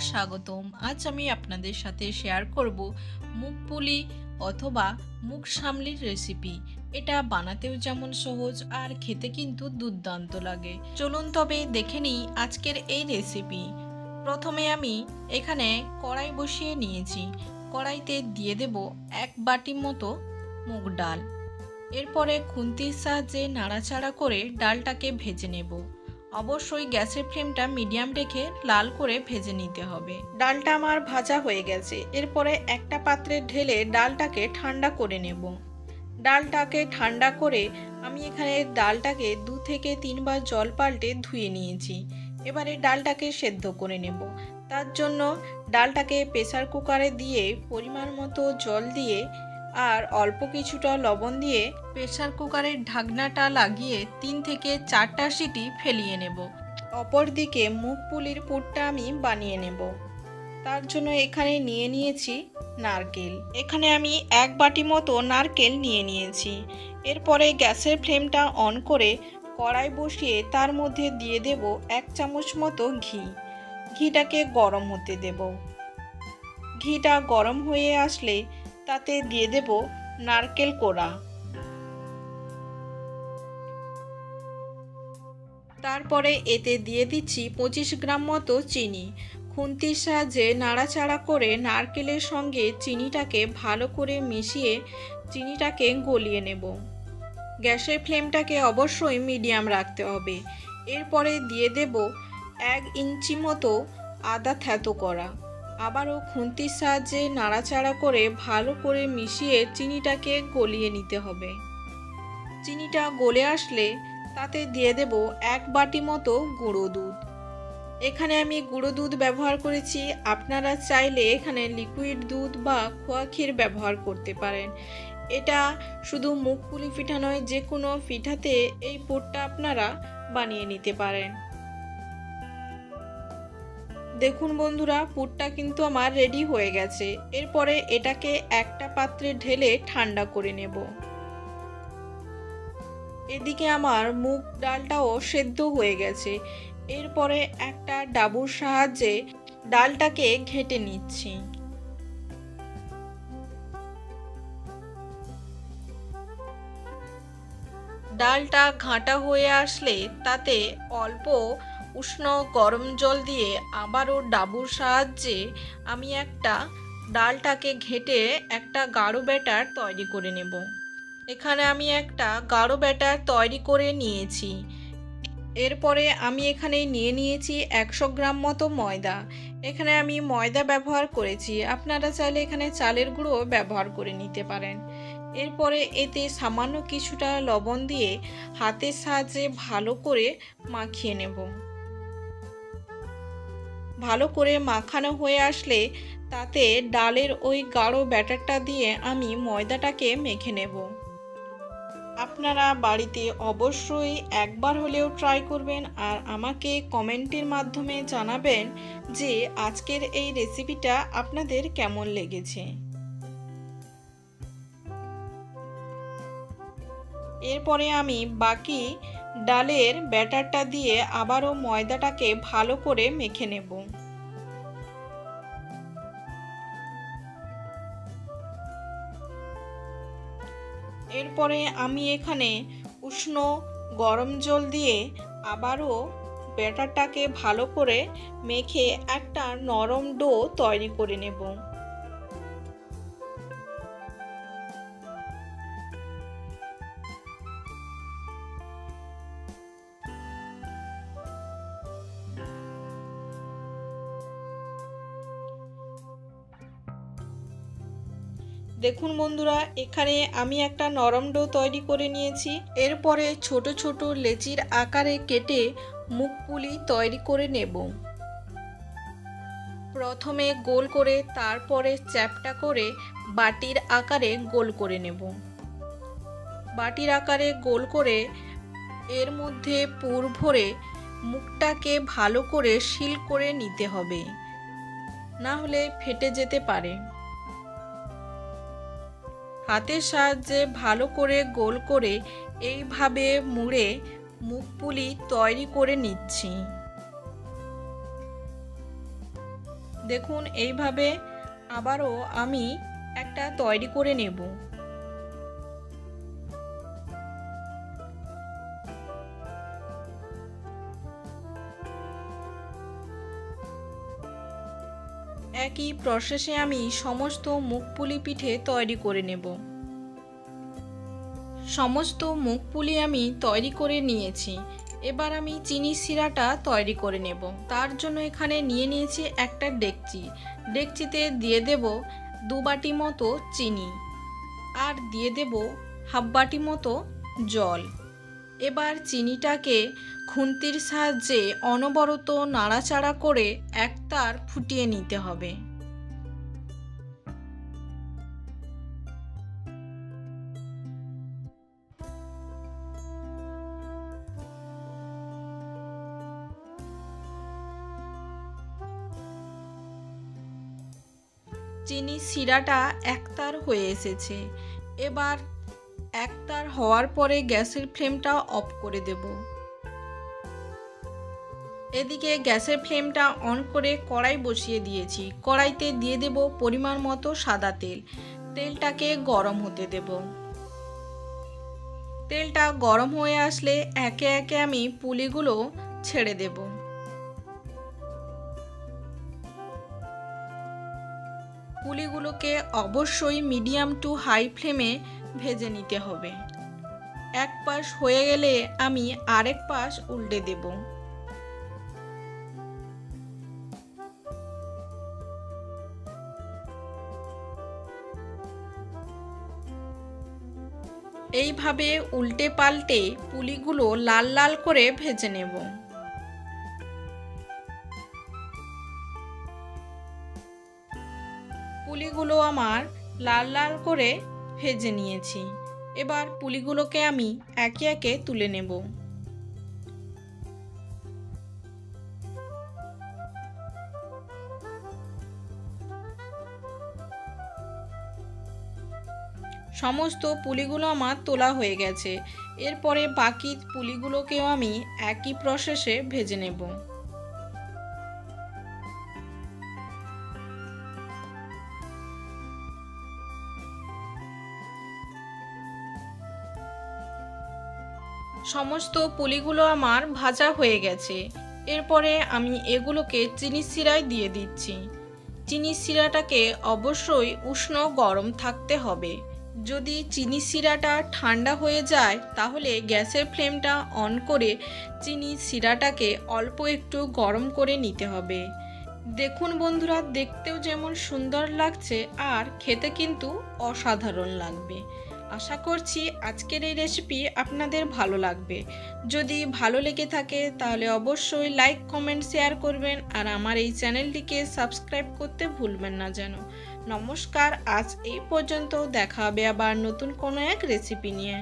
স্বাগতম। আজ আমি আপনাদের সাথে শেয়ার করব মুগ পুলি অথবা মুগ সামলির রেসিপি। এটা বানাতেও যেমন সহজ আর খেতে কিন্তু দুর্দান্ত লাগে। চলুন তবে দেখে নিই আজকের এই রেসিপি। প্রথমে আমি এখানে কড়াই বসিয়ে নিয়েছি। কড়াইতে দিয়ে দেব 1 বাটি মতো মুগ ডাল। এরপরে খুন্তির সাহায্যে নাড়াচাড়া করে ডালটাকে ভেজে নেব। অবশ্যই গ্যাসের ফ্লেমটা মিডিয়াম রেখে লাল করে ভেজে নিতে হবে। ডালটা আমার ভাজা হয়ে গেছে। এরপরে একটা পাত্রে ঢেলে ডালটাকে ঠান্ডা করে নেব। ডালটাকে ঠান্ডা করে আমি এখানে ডালটাকে 2 থেকে 3 বার জল পাল্টে ধুয়ে নিয়েছি। এবারে ডালটাকে সেদ্ধ করে নেব। তার জন্য ডালটাকে প্রেসার কুকারে দিয়ে পরিমাণ মতো জল দিয়ে আর অল্প কিছুটা লবণ দিয়ে প্রেসার কুকারের ঢাকনাটা লাগিয়ে 3 থেকে 4টা সিটি ফেলিয়ে নেব। অপরদিকে মুগ পুলির পুরটা আমি বানিয়ে নেব। তার জন্য এখানে নিয়ে নিয়েছি নারকেল। এখানে আমি 1 বাটি মতো নারকেল নিয়ে নিয়েছি। এরপরে গ্যাসের ফ্লেমটা অন করে কড়াই বসিয়ে তার মধ্যে দিয়ে দেব 1 চামচ মতো ঘি। ঘিটাকে গরম হতে দেব। ঘিটা গরম হয়ে আসলে তাতে দিয়ে দেব নারকেল কোড়া। তারপরে এতে দিয়ে দিচ্ছি 25 গ্রাম মতো চিনি। খুন্তির সাহায্যে নাড়াচাড়া করে নারকেলের সঙ্গে চিনিটাকে ভালো করে মিশিয়ে চিনিটাকে গলিয়ে নেব। গ্যাসের ফ্লেমটাকে অবশ্যই মিডিয়াম রাখতে হবে। এরপরে দিয়ে দেব 1 ইঞ্চি মতো আদা থেতো করা। আবারও খুন্তির সাহায্যে নাড়াচাড়া করে ভালো করে মিশিয়ে চিনিটাকে গলিয়ে নিতে হবে। চিনিটা গলে আসলে তাতে দিয়ে দেব 1 বাটি মতো গুঁড়ো দুধ। এখানে আমি গুঁড়ো দুধ ব্যবহার করেছি। আপনারা চাইলে এখানে লিকুইড দুধ বা খোয়া ক্ষীর ব্যবহার করতে পারেন। এটা শুধু মুগ পুলি পিঠা নয়, যে কোনো পিঠাতে এই পুরটা আপনারা বানিয়ে নিতে পারেন। দেখুন বন্ধুরা, পুরটা কিন্তু আমার রেডি হয়ে গেছে। এরপরে এটাকে একটা পাত্রে ঢেলে ঠান্ডা করে নেব। এদিকে আমার মুগ ডালটাও সেদ্ধ হয়ে গেছে। এরপরে একটা ডাবুর সাহায্যে ডালটাকে ঘেঁটে নিচ্ছি। ডালটা ঘাঁটা হয়ে আসলে তাতে অল্প উষ্ণ গরম জল দিয়ে আবারও ডাবুর সাহায্যে আমি ডালটাকে ঘেঁটে একটা গাঢ় ব্যাটার তৈরি করে নেব। এখানে আমি একটা গাঢ় ব্যাটার তৈরি করে নিয়েছি। এরপরে আমি এখানে নিয়ে নিয়েছি 100 গ্রাম মতো ময়দা। এখানে আমি ময়দা ব্যবহার করেছি। আপনারা চাইলে এখানে চালের গুঁড়ো ব্যবহার করে নিতে পারেন। এরপরে এতে সামান্য কিছুটা লবণ দিয়ে হাতের সাহায্যে ভালো করে মাখিয়ে নেব। ভালো করে মাখানো হয়ে আসলে তাতে ডালের ওই গাঢ় ব্যাটারটা দিয়ে আমি ময়দাটাকে মেখে নেব। আপনারা বাড়িতে অবশ্যই একবার হলেও ট্রাই করবেন আর আমাকে কমেন্টের মাধ্যমে জানাবেন যে আজকের এই রেসিপিটা আপনাদের কেমন লেগেছে। এরপরে আমি বাকি ডালের ব্যাটারটা দিয়ে আবারও ময়দাটাকে ভালো করে মেখে নেব। এরপরে আমি এখানে উষ্ণ গরম জল দিয়ে আবারও ব্যাটারটাকে ভালো করে মেখে একটা নরম ডো তৈরি করে নেব। দেখুন বন্ধুরা, এখানে আমি একটা নরম ডো তৈরি করে নিয়েছি। এরপরে ছোট ছোট লেচির আকারে কেটে মুগ পুলি তৈরি করে নেব। প্রথমে গোল করে তারপরে চ্যাপ্টা করে বাটির আকারে গোল করে নেব। বাটির আকারে গোল করে এর মধ্যে পুর ভরে মুগটাকে ভালো করে সিল করে নিতে হবে, না হলে ফেটে যেতে পারে। হাতের সাহায্যে ভালো করে গোল করে এইভাবে মুড়ে মুগ পুলি তৈরি করে নিচ্ছি। দেখুন এইভাবে আবারও আমি একটা তৈরি করে নেব। একই প্রসেসে আমি সমস্ত মুগপুলি পিঠে তৈরি করে নেব। সমস্ত মুগপুলি আমি তৈরি করে নিয়েছি। এবার আমি চিনি শিরাটা তৈরি করে নেব। তার জন্য এখানে নিয়ে নিয়েছি একটা ডেকচি। ডেকচিতে দিয়ে দেব 2 বাটি মতো চিনি আর দিয়ে দেব হাফ বাটি মতো জল। এবার চিনিটাকে খুন্তির সাহায্যে অনবরত নাড়াচাড়া করে একতার ফুটিয়ে নিতে হবে। চিনি শিরাটা একতার হয়ে এসেছে। এবার একতার হওয়ার পরে গ্যাসের ফ্লেমটা অফ করে দেব। এদিকে গ্যাসের ফ্লেমটা অন করে কড়াই বসিয়ে দিয়েছি। কড়াইতে দিয়ে দেব পরিমাণ মতো সাদা তেল। তেলটাকে গরম হতে দেব। তেলটা গরম হয়ে আসলে একে একে আমি পুলিগুলো ছেড়ে দেব। পুলিগুলোকে অবশ্যই মিডিয়াম টু হাই ফ্লেমে ভেজে নিতে হবে। এক পাশ হয়ে গেলে আমি আরেক পাশ উল্টে দেব। এইভাবে উল্টে পাল্টে পুলিগুলো লাল লাল করে ভেজে নেব। পুলিগুলো আমার লাল লাল করে ভেজে নিয়েছি। এবার পুলিগুলোকে আমি একে একে তুলে নেব। সমস্ত পুলিগুলো আমার তোলা হয়ে গেছে। এরপরে বাকি পুলিগুলোকেও আমি একই প্রসেসে ভেজে নেব। সমস্ত পুলিগুলো আমার ভাজা হয়ে গেছে। এরপরে আমি এগুলোকে চিনি শিরায় দিয়ে দিচ্ছি। চিনি শিরাটাকে অবশ্যই উষ্ণ গরম থাকতে হবে। যদি চিনি শিরাটা ঠান্ডা হয়ে যায় তাহলে গ্যাসের ফ্লেমটা অন করে চিনি শিরাটাকে অল্প একটু গরম করে নিতে হবে। দেখুন বন্ধুরা, দেখতেও যেমন সুন্দর লাগছে আর খেতে কিন্তু অসাধারণ লাগবে। আশা করছি আজকের এই রেসিপি আপনাদের ভালো লাগবে। যদি ভালো লেগে থাকে তাহলে অবশ্যই লাইক, কমেন্ট, শেয়ার করবেন আর আমার এই চ্যানেলটিকে সাবস্ক্রাইব করতে ভুলবেন না যেন। নমস্কার, আজ এই পর্যন্ত। দেখা হবে আবার নতুন কোনো এক রেসিপি নিয়ে।